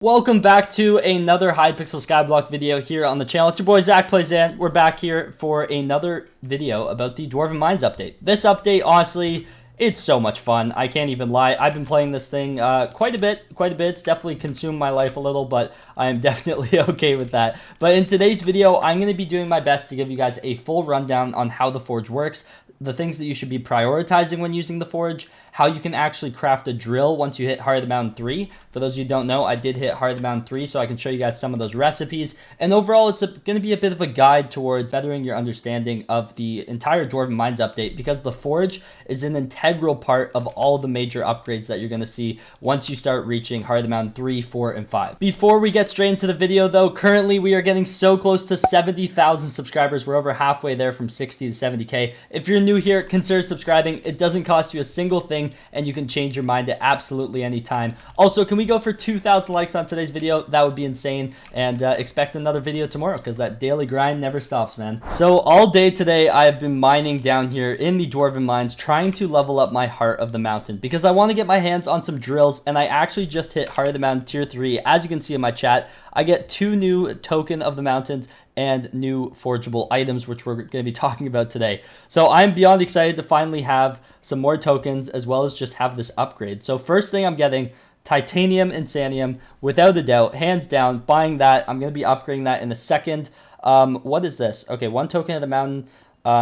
Welcome back to another Hypixel Skyblock video here on the channel. It's your boy Zach Plays In. We're back here for another video about the Dwarven Mines update. This update, honestly, it's so much fun. I can't even lie. I've been playing this thing quite a bit. It's definitely consumed my life a little, but I am definitely okay with that. But in today's video, I'm going to be doing my best to give you guys a full rundown on how the Forge works, the things that you should be prioritizing when using the Forge, how you can actually craft a drill once you hit Heart of the Mountain 3. For those of you who don't know, I did hit Heart of the Mountain 3, so I can show you guys some of those recipes. And overall, it's going to be a bit of a guide towards bettering your understanding of the entire Dwarven Mines update, because the Forge is an integral part of all the major upgrades that you're going to see once you start reaching Heart of the Mountain 3, 4, and 5. Before we get straight into the video, though, currently we are getting so close to 70,000 subscribers. We're over halfway there, from 60 to 70K. If you're new here, consider subscribing. It doesn't cost you a single thing, and you can change your mind at absolutely any time. Also, can we go for 2,000 likes on today's video? That would be insane. And expect another video tomorrow, because that daily grind never stops, man. So all day today, I have been mining down here in the Dwarven Mines, trying to level up my Heart of the Mountain, because I want to get my hands on some drills, and I actually just hit Heart of the Mountain tier 3. As you can see in my chat, I get 2 new Token of the Mountains and new forgeable items, which we're going to be talking about today. So I'm beyond excited to finally have some more tokens, as well as just have this upgrade. So first thing I'm getting, Titanium Insanium, without a doubt, hands down, buying that. I'm going to be upgrading that in a second. What is this? Okay, 1 Token of the Mountain.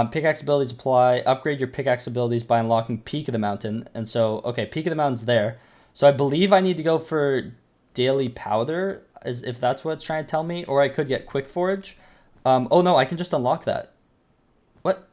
Pickaxe abilities apply. Upgrade your pickaxe abilities by unlocking Peak of the Mountain. And so, okay, Peak of the Mountain's there. So I believe I need to go for Daily Powder, as if that's what it's trying to tell me. Or I could get Quick Forge. Oh no, I can just unlock that. What?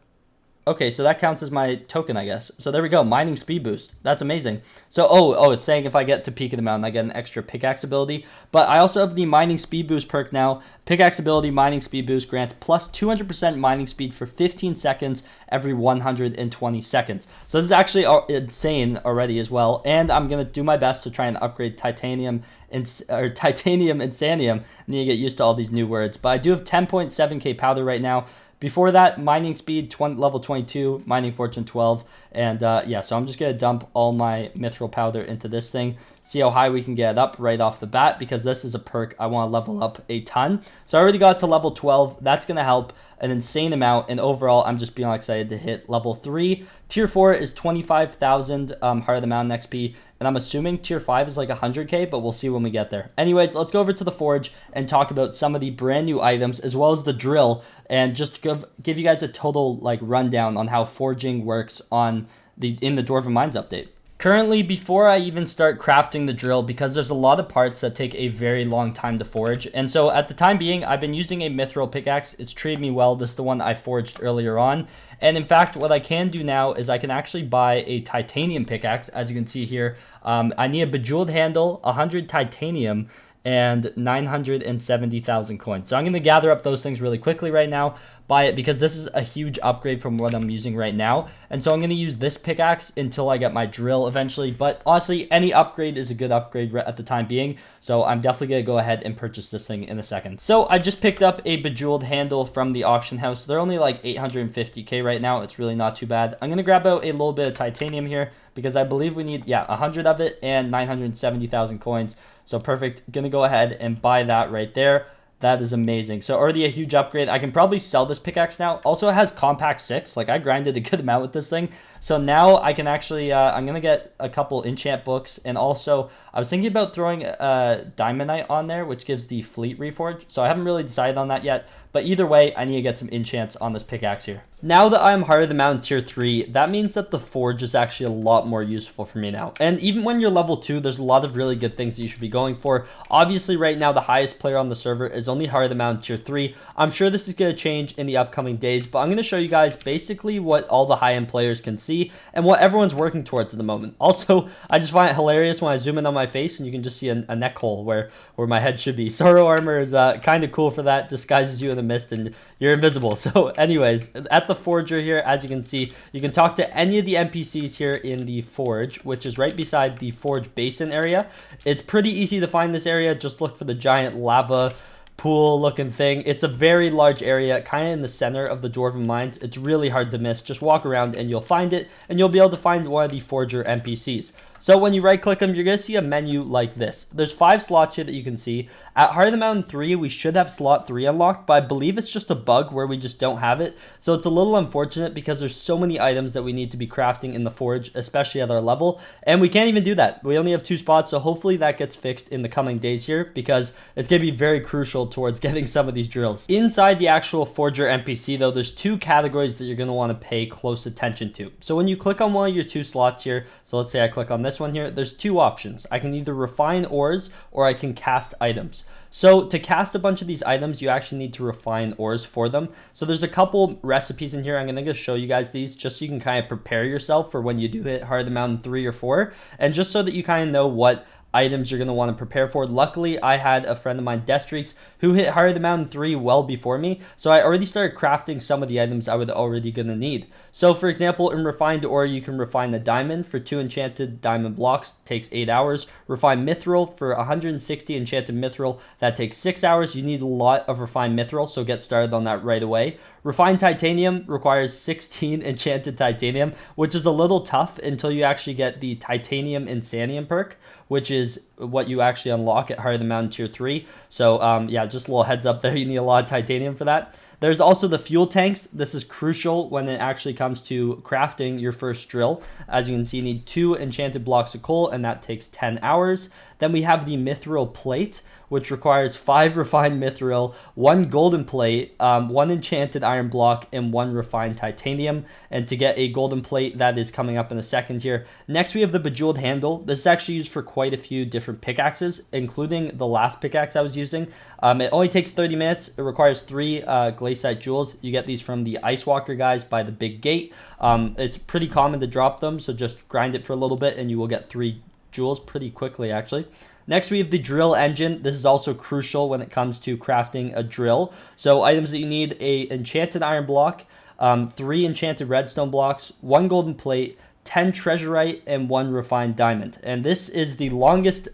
Okay, so that counts as my token, I guess. So there we go, mining speed boost. That's amazing. So, oh, it's saying if I get to Peak of the Mountain, I get an extra pickaxe ability. But I also have the mining speed boost perk now. Pickaxe ability, mining speed boost, grants plus 200% mining speed for 15 seconds every 120 seconds. So this is actually insane already as well. And I'm going to do my best to try and upgrade Titanium Insanium. I need to get used to all these new words. But I do have 10.7k powder right now. Before that, mining speed level 22, mining fortune 12, and yeah, so I'm just going to dump all my mithril powder into this thing, see how high we can get up right off the bat, because this is a perk I want to level up a ton. So I already got to level 12. That's going to help an insane amount, and overall, I'm just beyond excited to hit level 3. Tier 4 is 25,000 Heart of the Mountain XP, and I'm assuming Tier 5 is like 100k, but we'll see when we get there. Anyways, let's go over to the Forge and talk about some of the brand new items, as well as the drill, and just give you guys a total like rundown on how forging works in the Dwarven Mines update. Currently, before I even start crafting the drill, because there's a lot of parts that take a very long time to forge, and so at the time being, I've been using a Mithril Pickaxe. It's treated me well. This is the one I forged earlier on. And in fact, what I can do now is I can actually buy a Titanium Pickaxe. As you can see here, I need a Bejeweled Handle, 100 Titanium, and 970,000 coins. So I'm going to gather up those things really quickly right now, buy it, because this is a huge upgrade from what I'm using right now. And so I'm going to use this pickaxe until I get my drill eventually. But honestly, any upgrade is a good upgrade at the time being. So I'm definitely going to go ahead and purchase this thing in a second. So I just picked up a Bejeweled Handle from the auction house. They're only like 850k right now. It's really not too bad. I'm going to grab out a little bit of titanium here, because I believe we need, 100 of it and 970,000 coins. So perfect. Going to go ahead and buy that right there. That is amazing. So already a huge upgrade. I can probably sell this pickaxe now. Also, it has compact 6. Like, I grinded a good amount with this thing. So now I can actually, I'm going to get a couple enchant books. And also, I was thinking about throwing Diamondite on there, which gives the Fleet Reforge. So I haven't really decided on that yet. But either way, I need to get some enchants on this pickaxe here. Now that I'm Heart of the Mountain tier 3, that means that the Forge is actually a lot more useful for me now. And even when you're level 2, there's a lot of really good things that you should be going for. Obviously, right now, the highest player on the server is only Heart of the Mountain tier 3. I'm sure this is going to change in the upcoming days, but I'm going to show you guys basically what all the high-end players can see and what everyone's working towards at the moment. Also, I just find it hilarious when I zoom in on my face and you can just see a neck hole where my head should be. Sorrow armor is kind of cool for that. Disguises you in the mist and you're invisible. So anyways, at the Forger here, as you can see, you can talk to any of the NPCs here in the Forge, which is right beside the Forge Basin area. It's pretty easy to find this area. Just look for the giant lava pool looking thing. It's a very large area, kind of in the center of the Dwarven Mines. It's really hard to miss. Just walk around and you'll find it, and you'll be able to find one of the Forger NPCs. So when you right click them, you're going to see a menu like this. There's 5 slots here that you can see. At Heart of the Mountain 3, we should have slot 3 unlocked, but I believe it's just a bug where we just don't have it. So it's a little unfortunate because there's so many items that we need to be crafting in the forge, especially at our level, and we can't even do that. We only have 2 spots, so hopefully that gets fixed in the coming days here because it's going to be very crucial towards getting some of these drills. Inside the actual Forger NPC though, there's 2 categories that you're going to want to pay close attention to. So when you click on one of your 2 slots here, so let's say I click on this one here, there's 2 options. I can either refine ores or I can cast items. So to cast a bunch of these items, you actually need to refine ores for them. So there's a couple recipes in here. I'm going to show you guys these just so you can kind of prepare yourself for when you do hit Heart of the Mountain 3 or 4, and just so that you kind of know what items you're going to want to prepare for. Luckily, I had a friend of mine, Destreaks, who hit Heart of the Mountain 3 well before me, so I already started crafting some of the items I would already going to need. So for example, in refined ore, you can refine the diamond for 2 enchanted diamond blocks, takes 8 hours. Refine mithril for 160 enchanted mithril, that takes 6 hours. You need a lot of refined mithril, so get started on that right away. Refined titanium requires 16 enchanted titanium, which is a little tough until you actually get the titanium insanium perk, which is what you actually unlock at Heart of the Mountain tier 3. So yeah, just a little heads up there, you need a lot of titanium for that. There's also the fuel tanks. This is crucial when it actually comes to crafting your first drill. As you can see, you need 2 enchanted blocks of coal, and that takes 10 hours. Then we have the mithril plate, which requires 5 refined mithril, 1 golden plate, 1 enchanted iron block, and 1 refined titanium. And to get a golden plate, that is coming up in a second here. Next, we have the Bejeweled Handle. This is actually used for quite a few different pickaxes, including the last pickaxe I was using. It only takes 30 minutes. It requires 3 glaciite jewels. You get these from the Ice Walker guys by the big gate. It's pretty common to drop them, so just grind it for a little bit and you will get 3 jewels pretty quickly actually. Next, we have the drill engine. This is also crucial when it comes to crafting a drill. So items that you need: a enchanted iron block, 3 enchanted redstone blocks, 1 golden plate, 10 treasurite, and 1 refined diamond. And this is the longest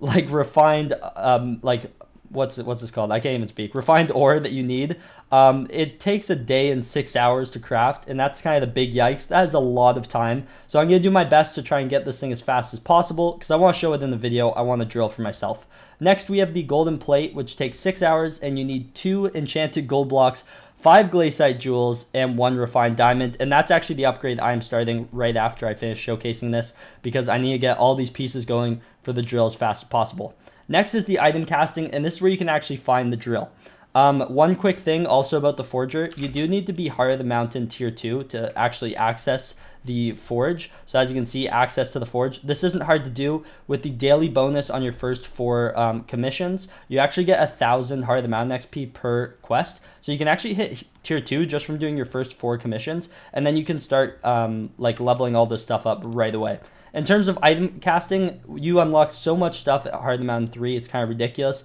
refined what's this called? I can't even speak. Refined ore that you need. It takes a day and 6 hours to craft, and that's kind of the big yikes. That is a lot of time. So I'm going to do my best to try and get this thing as fast as possible because I want to show it in the video. I want to drill for myself. Next, we have the golden plate, which takes 6 hours, and you need 2 enchanted gold blocks, 5 glaciite jewels, and 1 refined diamond. And that's actually the upgrade I'm starting right after I finish showcasing this because I need to get all these pieces going for the drill as fast as possible. Next is the item casting, and this is where you can actually find the drill. One quick thing also about the Forger, you do need to be Heart of the Mountain tier 2 to actually access the forge. So as you can see, access to the forge. This isn't hard to do. With the daily bonus on your first 4 commissions, you actually get 1,000 Heart of the Mountain XP per quest. So you can actually hit tier 2 just from doing your first 4 commissions, and then you can start leveling all this stuff up right away. In terms of item casting, you unlock so much stuff at Heart of the Mountain 3, it's kind of ridiculous.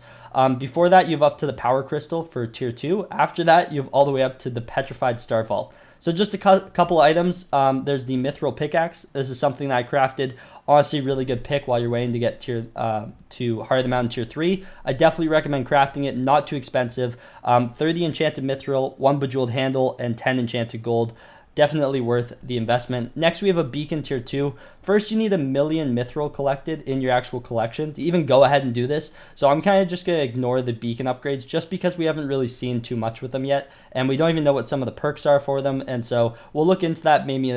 Before that, you have up to the Power Crystal for tier 2. After that, you have all the way up to the Petrified Starfall. So just a couple items. There's the Mithril Pickaxe. This is something that I crafted. Honestly, really good pick while you're waiting to get to Heart of the Mountain tier 3. I definitely recommend crafting it. Not too expensive. 30 enchanted mithril, 1 bejeweled handle, and 10 enchanted gold. Definitely worth the investment. Next, we have a beacon tier 2. First, you need 1,000,000 mithril collected in your actual collection to even go ahead and do this. So I'm kind of just going to ignore the beacon upgrades just because we haven't really seen too much with them yet. And we don't even know what some of the perks are for them. And so we'll look into that maybe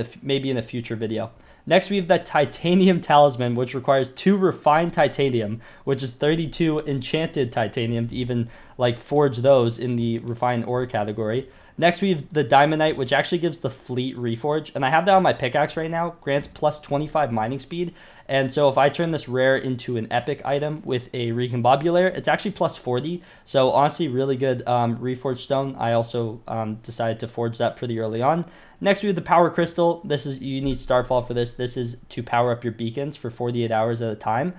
in a future video. Next, we have the Titanium Talisman, which requires 2 refined titanium, which is 32 enchanted titanium to even forge those in the refined ore category. Next, we have the Diamondite, which actually gives the Fleet Reforge. And I have that on my pickaxe right now. Grants plus 25 mining speed. And so if I turn this rare into an epic item with a recombobulator, it's actually plus 40. So honestly, really good Reforge Stone. I also decided to forge that pretty early on. Next, we have the Power Crystal. You need Starfall for this. This is to power up your beacons for 48 hours at a time.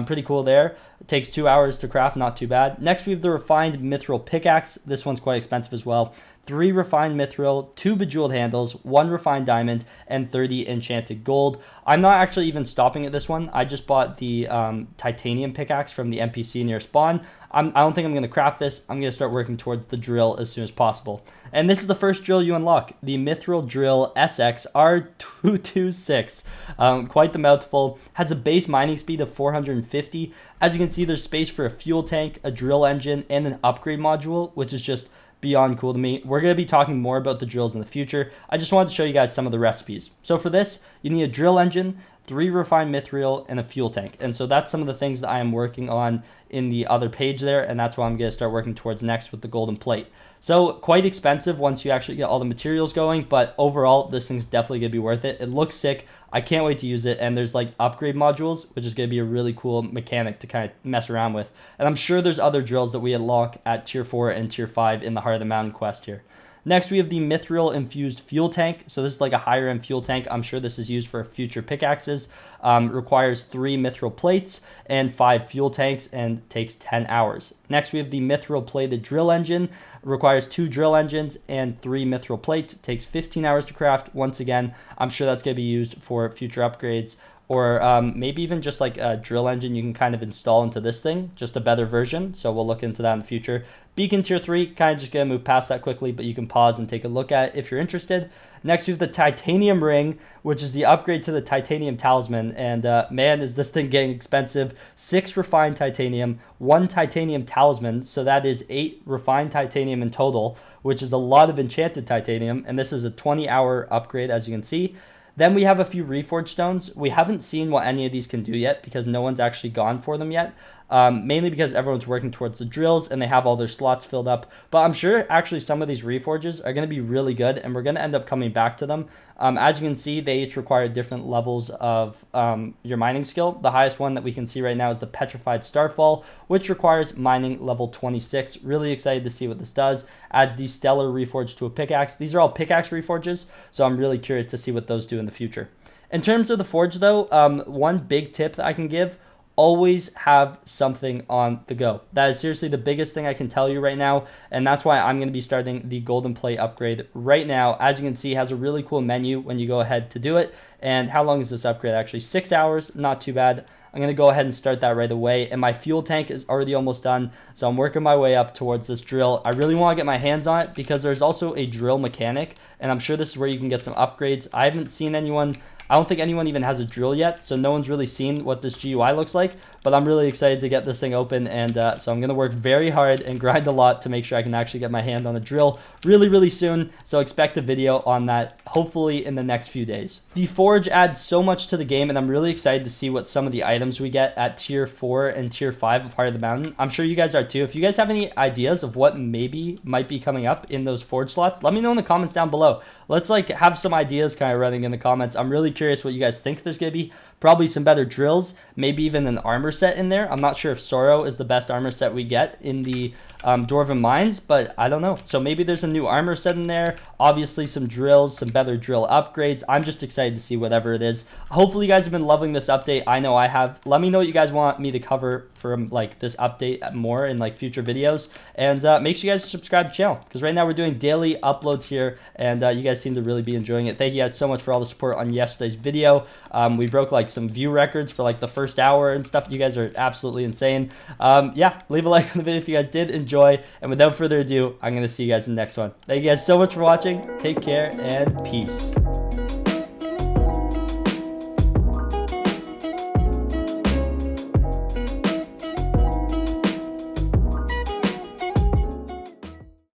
Pretty cool there. It takes 2 hours to craft, not too bad. Next, we have the Refined Mithril Pickaxe. This one's quite expensive as well. 3 refined mithril, 2 bejeweled handles, 1 refined diamond, and 30 enchanted gold. I'm not actually even stopping at this one. I just bought the titanium pickaxe from the NPC near spawn. I don't think I'm going to craft this. I'm going to start working towards the drill as soon as possible. And this is the first drill you unlock, the Mithril Drill Sx R226. Quite the mouthful. Has a base mining speed of 450. As you can see, there's space for a fuel tank, a drill engine, and an upgrade module, which is just beyond cool to me. We're going to be talking more about the drills in the future. I just wanted to show you guys some of the recipes. So for this, you need a drill engine, 3 refined mithril, and a fuel tank. And so that's some of the things that I am working on in the other page there, and that's what I'm going to start working towards next with the golden plate. So quite expensive once you actually get all the materials going, but overall this thing's definitely going to be worth it. It looks sick. I can't wait to use it, and there's like upgrade modules, which is going to be a really cool mechanic to kind of mess around with. And I'm sure there's other drills that we unlock at tier 4 and tier 5 in the Heart of the Mountain quest here. Next, we have the Mithril Infused Fuel Tank. So this is like a higher end fuel tank. I'm sure this is used for future pickaxes. Requires 3 mithril plates and 5 fuel tanks and takes 10 hours. Next, we have the Mithril Plated Drill Engine. Requires 2 drill engines and 3 mithril plates. It takes 15 hours to craft. Once again, I'm sure that's going to be used for future upgrades, or maybe even just like a drill engine you can kind of install into this thing, just a better version. So we'll look into that in the future. Beacon tier 3, kind of just going to move past that quickly, but you can pause and take a look at it if you're interested. Next, we have the titanium ring, which is the upgrade to the titanium talisman. And man, is this thing getting expensive. 6 refined titanium, 1 titanium talisman. So that is 8 refined titanium in total, which is a lot of enchanted titanium. And this is a 20-hour upgrade, as you can see. Then we have a few Reforge Stones. We haven't seen what any of these can do yet because no one's actually gone for them yet. Mainly because everyone's working towards the drills and they have all their slots filled up. But I'm sure actually some of these Reforges are going to be really good, and we're going to end up coming back to them. As you can see, they each require different levels of your mining skill. The highest one that we can see right now is the Petrified Starfall, which requires mining level 26. Really excited to see what this does. Adds the Stellar Reforge to a pickaxe. These are all pickaxe Reforges, so I'm really curious to see what those do in the future. In terms of the forge though, one big tip that I can give: always have something on the go. That is seriously the biggest thing I can tell you right now, and that's why I'm going to be starting the golden plate upgrade right now. As you can see, it has a really cool menu when you go ahead to do it. And how long is this upgrade? Actually 6 hours, not too bad. I'm going to go ahead and start that right away, and my fuel tank is already almost done, so I'm working my way up towards this drill. I really want to get my hands on it because there's also a drill mechanic, and I'm sure this is where you can get some upgrades. I haven't seen anyone, I don't think anyone even has a drill yet, so no one's really seen what this GUI looks like, but I'm really excited to get this thing open, and so I'm going to work very hard and grind a lot to make sure I can actually get my hand on a drill really soon, so expect a video on that hopefully in the next few days. The Forge adds so much to the game, and I'm really excited to see what some of the items we get at tier 4 and tier 5 of Heart of the Mountain. I'm sure you guys are too. If you guys have any ideas of what maybe might be coming up in those Forge slots, let me know in the comments down below. Let's like have some ideas kind of running in the comments. I'm really curious what you guys think there's going to be. Probably some better drills, maybe even an armor set in there. I'm not sure if Sorrow is the best armor set we get in the Dwarven Mines, but I don't know. So maybe there's a new armor set in there. Obviously some drills, some better drill upgrades. I'm just excited to see whatever it is. Hopefully you guys have been loving this update. I know I have. Let me know what you guys want me to cover from like this update more in like future videos, and make sure you guys subscribe to the channel because right now we're doing daily uploads here, and you guys seem to really be enjoying it. Thank you guys so much for all the support on yesterday's video. We broke like some view records for like the first hour and stuff. You guys are absolutely insane. Yeah, leave a like on the video if you guys did enjoy, and without further ado, I'm gonna see you guys in the next one. Thank you guys so much for watching. Take care and peace.